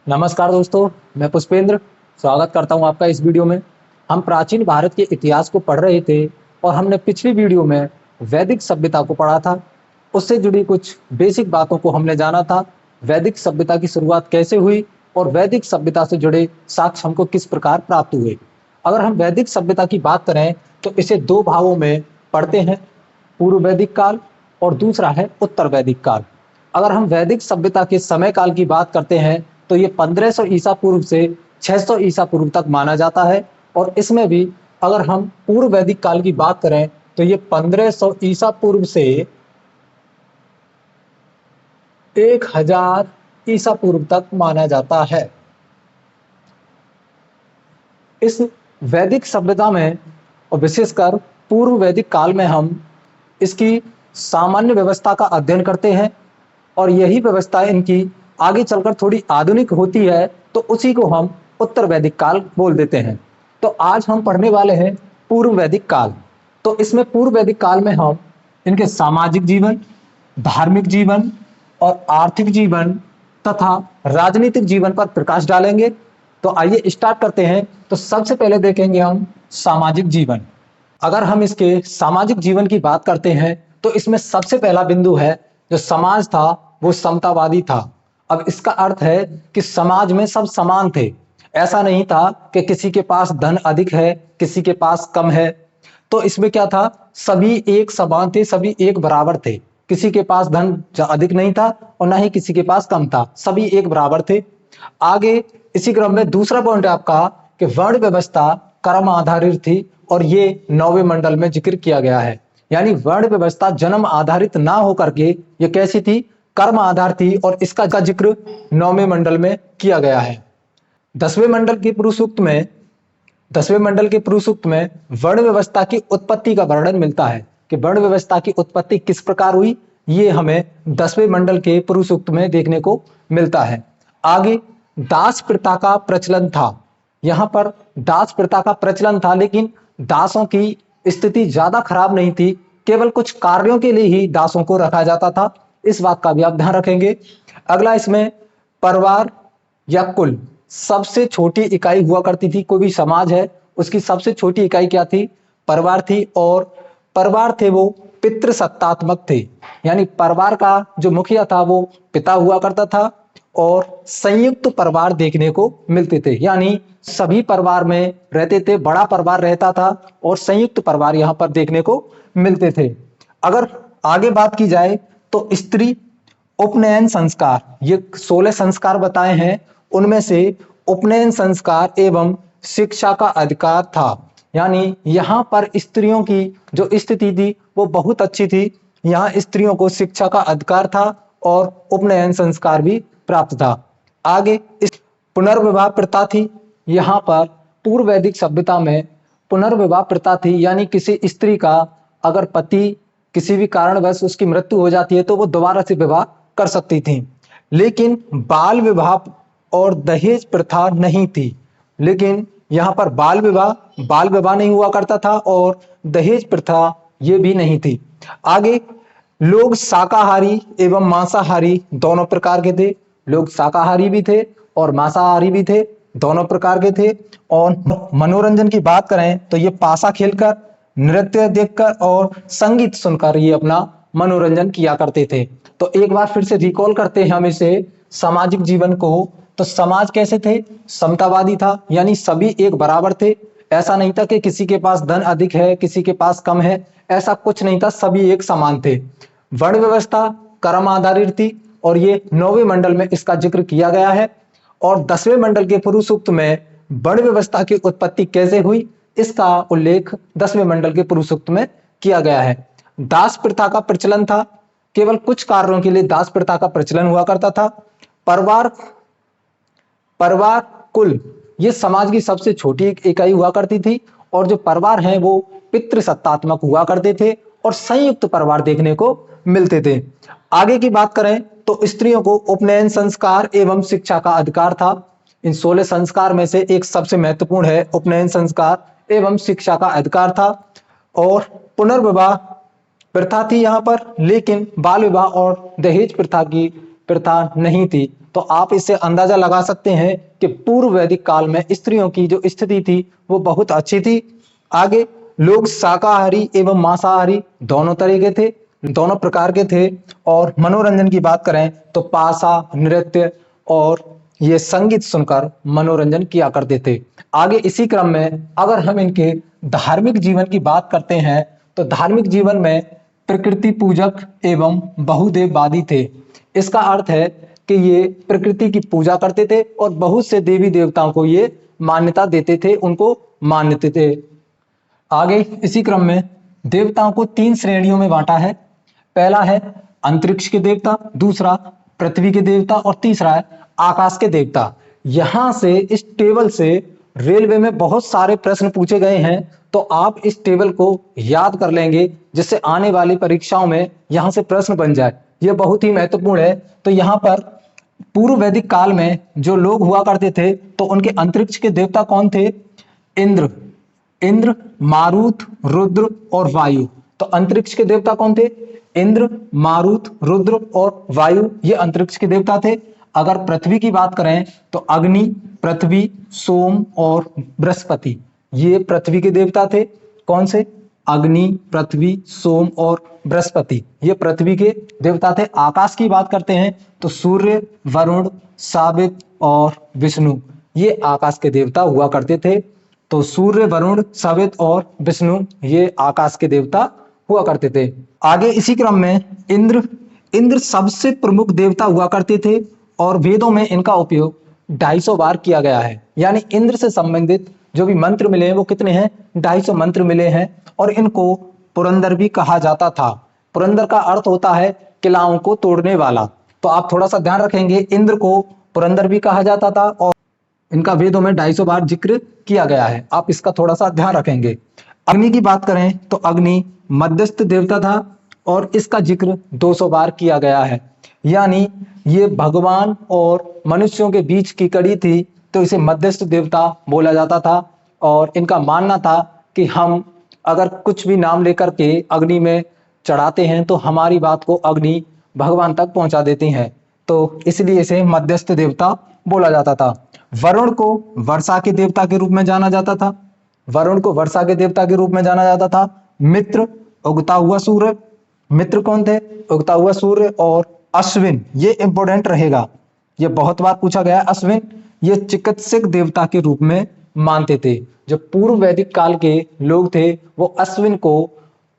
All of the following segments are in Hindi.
नमस्कार दोस्तों, मैं पुष्पेंद्र स्वागत करता हूं आपका इस वीडियो में। हम प्राचीन भारत के इतिहास को पढ़ रहे थे और हमने पिछली वीडियो में वैदिक सभ्यता को पढ़ा था। उससे जुड़ी कुछ बेसिक बातों को हमने जाना था। वैदिक सभ्यता की शुरुआत कैसे हुई और वैदिक सभ्यता से जुड़े साक्ष्य हमको किस प्रकार प्राप्त हुए। अगर हम वैदिक सभ्यता की बात करें तो इसे दो भागों में पढ़ते हैं, पूर्व वैदिक काल और दूसरा है उत्तर वैदिक काल। अगर हम वैदिक सभ्यता के समय काल की बात करते हैं तो ये 1500 ईसा पूर्व से 600 ईसा पूर्व तक माना जाता है। और इसमें भी अगर हम पूर्व वैदिक काल की बात करें तो ये 1500 ईसा पूर्व से 1000 ईसा पूर्व तक माना जाता है। इस वैदिक सभ्यता में और विशेषकर पूर्व वैदिक काल में हम इसकी सामान्य व्यवस्था का अध्ययन करते हैं और यही व्यवस्था इनकी आगे चलकर थोड़ी आधुनिक होती है तो उसी को हम उत्तर वैदिक काल बोल देते हैं। तो आज हम पढ़ने वाले हैं पूर्व वैदिक काल। तो इसमें पूर्व वैदिक काल में हम इनके सामाजिक जीवन, धार्मिक जीवन और आर्थिक जीवन तथा राजनीतिक जीवन पर प्रकाश डालेंगे। तो आइए स्टार्ट करते हैं। तो सबसे पहले देखेंगे हम सामाजिक जीवन। अगर हम इसके सामाजिक जीवन की बात करते हैं तो इसमें सबसे पहला बिंदु है जो समाज था वो समतावादी था। अब इसका अर्थ है कि समाज में सब समान थे। ऐसा नहीं था कि किसी के पास धन अधिक है, किसी के पास कम है। तो इसमें क्या था, सभी एक समान थे, सभी एक बराबर थे। किसी के पास धन अधिक नहीं था और ना ही किसी के पास कम था, सभी एक बराबर थे। आगे इसी क्रम में दूसरा पॉइंट है आपका कि वर्ण व्यवस्था कर्म आधारित थी और ये 9वें मंडल में जिक्र किया गया है। यानी वर्ण व्यवस्था जन्म आधारित ना होकर के ये कैसी थी, कर्म आधार थी और इसका जिक्र 9वें मंडल में किया गया है। 10वें मंडल के पुरुष सूक्त में 10वें मंडल के पुरुष सूक्त में वर्ण व्यवस्था की उत्पत्ति का वर्णन मिलता है कि वर्ण व्यवस्था की उत्पत्ति किस प्रकार हुई, ये हमें 10वें मंडल के पुरुष सूक्त में देखने को मिलता है। आगे दास प्रथा का प्रचलन था। यहां पर दास प्रथा का प्रचलन था, लेकिन दासों की स्थिति ज्यादा खराब नहीं थी, केवल कुछ कार्यों के लिए ही दासों को रखा जाता था। इस बात का भी आप ध्यान रखेंगे। अगला इसमें परिवार या कुल, सबसे छोटी इकाई हुआ करती थी। कोई भी समाज है उसकी सबसे छोटी इकाई क्या थी, परिवार थी। और परिवार थे वो पितृसत्तात्मक थे, यानी परिवार का जो मुखिया था वो पिता हुआ करता था। और संयुक्त परिवार देखने को मिलते थे, यानी सभी परिवार में रहते थे, बड़ा परिवार रहता था और संयुक्त परिवार यहां पर देखने को मिलते थे। अगर आगे बात की जाए तो स्त्री उपनयन संस्कार, ये 16 संस्कार बताए हैं, उनमें से उपनयन संस्कार एवं शिक्षा का अधिकार था। यानी यहाँ पर स्त्रियों की जो स्थिति थी वो बहुत अच्छी थी। यहाँ स्त्रियों को शिक्षा का अधिकार था और उपनयन संस्कार भी प्राप्त था। आगे इस पुनर्विवाह प्रथा थी। यहाँ पर पूर्व वैदिक सभ्यता में पुनर्विवाह प्रथा थी, यानी किसी स्त्री का अगर पति किसी भी कारणवश उसकी मृत्यु हो जाती है तो वो दोबारा से विवाह कर सकती थी। लेकिन बाल विवाह और दहेज प्रथा नहीं थी। लेकिन यहाँ पर बाल विवाह नहीं हुआ करता था और दहेज प्रथा ये भी नहीं थी। आगे लोग शाकाहारी एवं मांसाहारी दोनों प्रकार के थे। लोग शाकाहारी भी थे और मांसाहारी भी थे, दोनों प्रकार के थे। और मनोरंजन की बात करें तो ये पासा खेलकर, नृत्य देखकर और संगीत सुनकर ये अपना मनोरंजन किया करते थे। तो एक बार फिर से रिकॉल करते हैं हम इसे सामाजिक जीवन को। तो समाज कैसे थे, समतावादी था, यानी सभी एक बराबर थे। ऐसा नहीं था कि किसी के पास धन अधिक है किसी के पास कम है, ऐसा कुछ नहीं था, सभी एक समान थे। वर्ण व्यवस्था कर्म आधारित थी और ये 9वें मंडल में इसका जिक्र किया गया है। और 10वें मंडल के पुरुष सूक्त में वर्ण व्यवस्था की उत्पत्ति कैसे हुई इसका उल्लेख 10वें मंडल के पुरुष सूक्त में किया गया है। दास प्रथा का प्रचलन था, केवल कुछ कारणों के लिए दास प्रथा का प्रचलन हुआ करता था। परिवार कुल, ये समाज की सबसे छोटी इकाई हुआ करती थी और जो परिवार हैं वो पितृसत्तात्मक हुआ करते थे और संयुक्त परिवार देखने को मिलते थे। आगे की बात करें तो स्त्रियों को उपनयन संस्कार एवं शिक्षा का अधिकार था। इन 16 संस्कार में से एक सबसे महत्वपूर्ण है, उपनयन संस्कार एवं शिक्षा का अधिकार था। और पुनर्विवाह प्रथा थी यहाँ पर, लेकिन बाल विवाह और दहेज प्रथा की प्रथा नहीं थी। तो आप इससे अंदाजा लगा सकते हैं कि पूर्व वैदिक काल में स्त्रियों की जो स्थिति थी वो बहुत अच्छी थी। आगे लोग शाकाहारी एवं मांसाहारी दोनों तरीके थे, दोनों प्रकार के थे। और मनोरंजन की बात करें तो पासा, नृत्य और ये संगीत सुनकर मनोरंजन किया करते थे। आगे इसी क्रम में अगर हम इनके धार्मिक जीवन की बात करते हैं तो धार्मिक जीवन में प्रकृति पूजक एवं बहुदेववादी थे। इसका अर्थ है कि ये प्रकृति की पूजा करते थे और बहुत से देवी देवताओं को ये मान्यता देते थे, उनको मानते थे। आगे इसी क्रम में देवताओं को 3 श्रेणियों में बांटा है। पहला है अंतरिक्ष के देवता, दूसरा पृथ्वी के देवता और तीसरा है आकाश के देवता। यहां से इस टेबल से रेलवे में बहुत सारे प्रश्न पूछे गए हैं, तो आप इस टेबल को याद कर लेंगे जिससे आने वाली परीक्षाओं में यहां से प्रश्न बन जाए। यह बहुत ही महत्वपूर्ण है। तो यहाँ पर पूर्व वैदिक काल में जो लोग हुआ करते थे तो उनके अंतरिक्ष के देवता कौन थे? इंद्र, मारुत, रुद्र और वायु। तो अंतरिक्ष के देवता कौन थे? इंद्र, मारुत, रुद्र और वायु, ये अंतरिक्ष के देवता थे। अगर पृथ्वी की बात करें तो अग्नि, पृथ्वी, सोम और बृहस्पति, ये पृथ्वी के देवता थे। कौन से? अग्नि, पृथ्वी, सोम और बृहस्पति, ये पृथ्वी के देवता थे। आकाश की बात करते हैं तो सूर्य, वरुण, सावित और विष्णु, ये आकाश के देवता हुआ करते थे। तो सूर्य, वरुण, सावित और विष्णु ये आकाश के देवता हुआ करते थे। आगे इसी क्रम में इंद्र सबसे प्रमुख देवता हुआ करते थे और वेदों में इनका उपयोग 250 बार किया गया है। यानी इंद्र से संबंधित जो भी मंत्र मिले हैं वो कितने हैं? 250 मंत्र मिले हैं। और इनको पुरंदर भी कहा जाता था। पुरंदर का अर्थ होता है किलाओं को तोड़ने वाला। तो आप थोड़ा सा ध्यान रखेंगे, इंद्र को पुरंदर भी कहा जाता था और इनका वेदों में 250 बार जिक्र किया गया है। आप इसका थोड़ा सा ध्यान रखेंगे। अग्नि की बात करें तो अग्नि मध्यस्थ देवता था और इसका जिक्र 200 बार किया गया है। यानी ये भगवान और मनुष्यों के बीच की कड़ी थी, तो इसे मध्यस्थ देवता बोला जाता था। और इनका मानना था कि हम अगर कुछ भी नाम लेकर के अग्नि में चढ़ाते हैं तो हमारी बात को अग्नि भगवान तक पहुंचा देती हैं, तो इसलिए इसे मध्यस्थ देवता बोला जाता था। वरुण को वर्षा के देवता के रूप में जाना जाता था। वरुण को वर्षा के देवता के रूप में जाना जाता था। मित्र, उगता हुआ सूर्य, मित्र कौन थे? उगता हुआ सूर्य। और अश्विन, ये इंपॉर्टेंट रहेगा, ये बहुत बार पूछा गया है। अश्विन ये चिकित्सक देवता के रूप में मानते थे। जो पूर्व वैदिक काल के लोग थे वो अश्विन को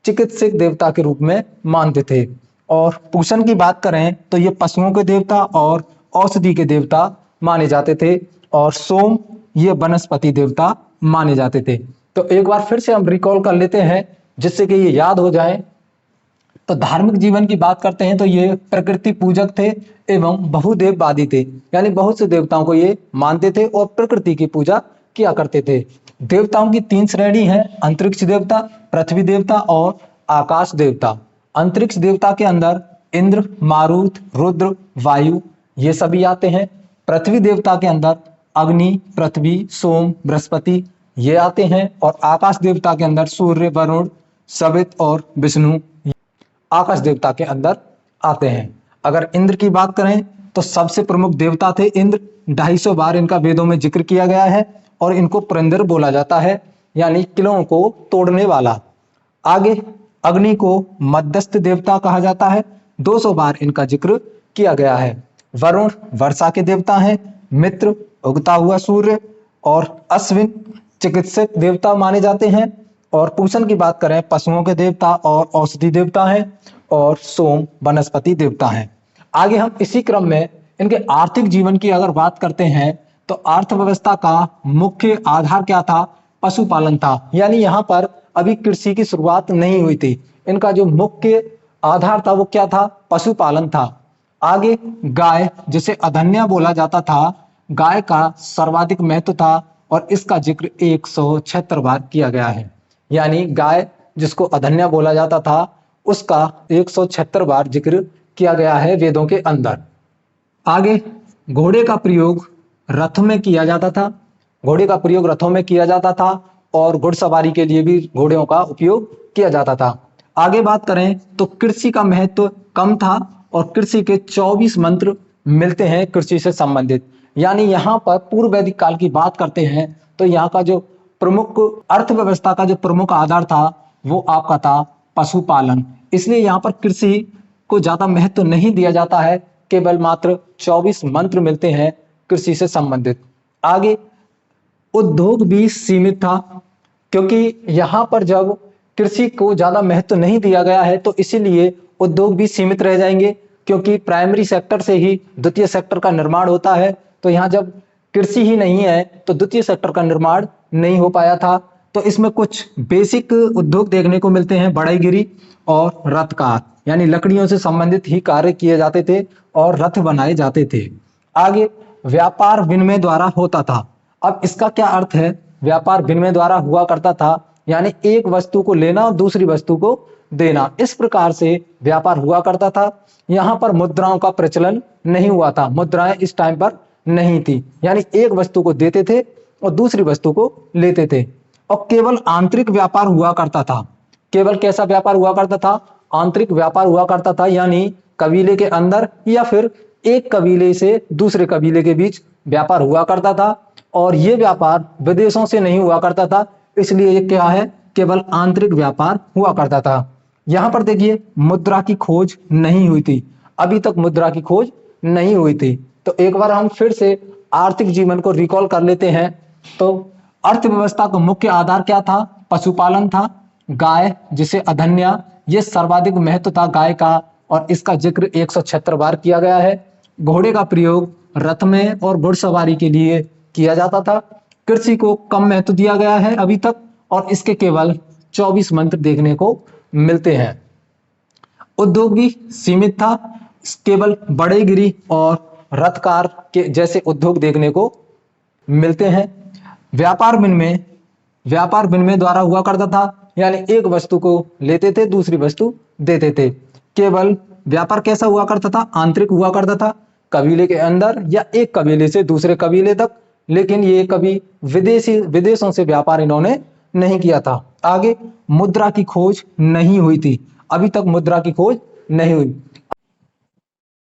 चिकित्सक देवता के रूप में मानते थे। और पूषण की बात करें तो ये पशुओं के देवता और औषधि के देवता माने जाते थे। और सोम ये वनस्पति देवता माने जाते थे। तो एक बार फिर से हम रिकॉल कर लेते हैं जिससे कि ये याद हो जाए। तो धार्मिक जीवन की बात करते हैं तो ये प्रकृति पूजक थे एवं बहुदेववादी थे। यानी बहुत से देवताओं को ये मानते थे और प्रकृति की पूजा किया करते थे। देवताओं की 3 श्रेणी है, अंतरिक्ष देवता, पृथ्वी देवता और आकाश देवता। अंतरिक्ष देवता के अंदर इंद्र, मारुत, रुद्र, वायु ये सभी आते हैं। पृथ्वी देवता के अंदर अग्नि, पृथ्वी, सोम, बृहस्पति ये आते हैं। और आकाश देवता के अंदर सूर्य, वरुण, सवित और विष्णु आकाश देवता के अंदर आते हैं। अगर इंद्र की बात करें तो सबसे प्रमुख देवता थे इंद्र। 250 बार इनका वेदों में जिक्र किया गया है और इनको पुरंदर बोला जाता है, यानी किलों को तोड़ने वाला। आगे अग्नि को मध्यस्थ देवता कहा जाता है, 200 बार इनका जिक्र किया गया है। वरुण वर्षा के देवता हैं। मित्र उगता हुआ सूर्य और अश्विन चिकित्सक देवता माने जाते हैं। और पूषण की बात करें पशुओं के देवता और औषधि देवता हैं। और सोम वनस्पति देवता हैं। आगे हम इसी क्रम में इनके आर्थिक जीवन की अगर बात करते हैं तो अर्थव्यवस्था का मुख्य आधार क्या था? पशुपालन था। यानी यहाँ पर अभी कृषि की शुरुआत नहीं हुई थी। इनका जो मुख्य आधार था वो क्या था? पशुपालन था। आगे गाय, जिसे अधन्या बोला जाता था, गाय का सर्वाधिक महत्व था और इसका जिक्र 176 बार किया गया है। यानी गाय जिसको अधन्या बोला जाता था उसका 176 बार जिक्र किया गया है वेदों के अंदर। आगे घोड़े का प्रयोग रथ में किया जाता था। घोड़े का प्रयोग रथों में किया जाता था और घुड़सवारी के लिए भी घोड़ों का उपयोग किया जाता था। आगे बात करें तो कृषि का महत्व कम था और कृषि के 24 मंत्र मिलते हैं कृषि से संबंधित। यानी यहाँ पर पूर्व वैदिक काल की बात करते हैं तो यहाँ का जो प्रमुख अर्थव्यवस्था का जो प्रमुख आधार था वो आपका था पशुपालन। इसलिए यहाँ पर कृषि को ज्यादा महत्व नहीं दिया जाता है, केवल मात्र 24 मंत्र मिलते हैं कृषि से संबंधित। आगे उद्योग भी सीमित था, क्योंकि यहाँ पर जब कृषि को ज्यादा महत्व नहीं दिया गया है तो इसीलिए उद्योग भी सीमित रह जाएंगे, क्योंकि प्राइमरी सेक्टर से ही द्वितीय सेक्टर का निर्माण होता है। तो यहाँ जब कृषि ही नहीं है तो द्वितीय सेक्टर का निर्माण नहीं हो पाया था। तो इसमें कुछ बेसिक उद्योग देखने को मिलते हैं, बढ़ईगिरी और रथकार, यानी लकड़ियों से संबंधित ही कार्य किए जाते थे और रथ बनाए जाते थे। आगे व्यापार विनिमय द्वारा होता था। अब इसका क्या अर्थ है? व्यापार विनिमय द्वारा हुआ करता था, यानी एक वस्तु को लेना और दूसरी वस्तु को देना, इस प्रकार से व्यापार हुआ करता था। यहाँ पर मुद्राओं का प्रचलन नहीं हुआ था, मुद्राएं इस टाइम पर नहीं थी, यानी एक वस्तु को देते थे और दूसरी वस्तु को लेते थे। और केवल आंतरिक व्यापार हुआ करता था। केवल कैसा व्यापार हुआ करता था? आंतरिक व्यापार हुआ करता था, यानी कबीले के अंदर या फिर एक कबीले से दूसरे कबीले के बीच व्यापार हुआ करता था। और ये व्यापार विदेशों से नहीं हुआ करता था, इसलिए ये क्या है? केवल आंतरिक व्यापार हुआ करता था। यहाँ पर देखिए मुद्रा की खोज नहीं हुई थी, अभी तक मुद्रा की खोज नहीं हुई थी। तो एक बार हम फिर से आर्थिक जीवन को रिकॉल कर लेते हैं। तो अर्थव्यवस्था का मुख्य आधार क्या था? पशुपालन था। गाय जिसे अधन्या, ये सर्वाधिक महत्व था गाय का, और इसका जिक्र 176 बार किया गया है। घोड़े का प्रयोग रथ में और घुड़सवारी के लिए किया जाता था। कृषि को कम महत्व दिया गया है अभी तक, और इसके केवल 24 मंत्र देखने को मिलते हैं। उद्योग भी सीमित था, केवल बढ़ईगिरी और रथकार के जैसे उद्योग देखने को मिलते हैं। व्यापार विनिमय द्वारा हुआ करता था, यानी एक वस्तु को लेते थे, दूसरी वस्तु देते थे। केवल व्यापार कैसा हुआ करता था? आंतरिक हुआ करता था, कबीले के अंदर या एक कबीले से दूसरे कबीले तक, लेकिन ये कभी विदेशों से व्यापार इन्होंने नहीं किया था। आगे मुद्रा की खोज नहीं हुई थी, अभी तक मुद्रा की खोज नहीं हुई।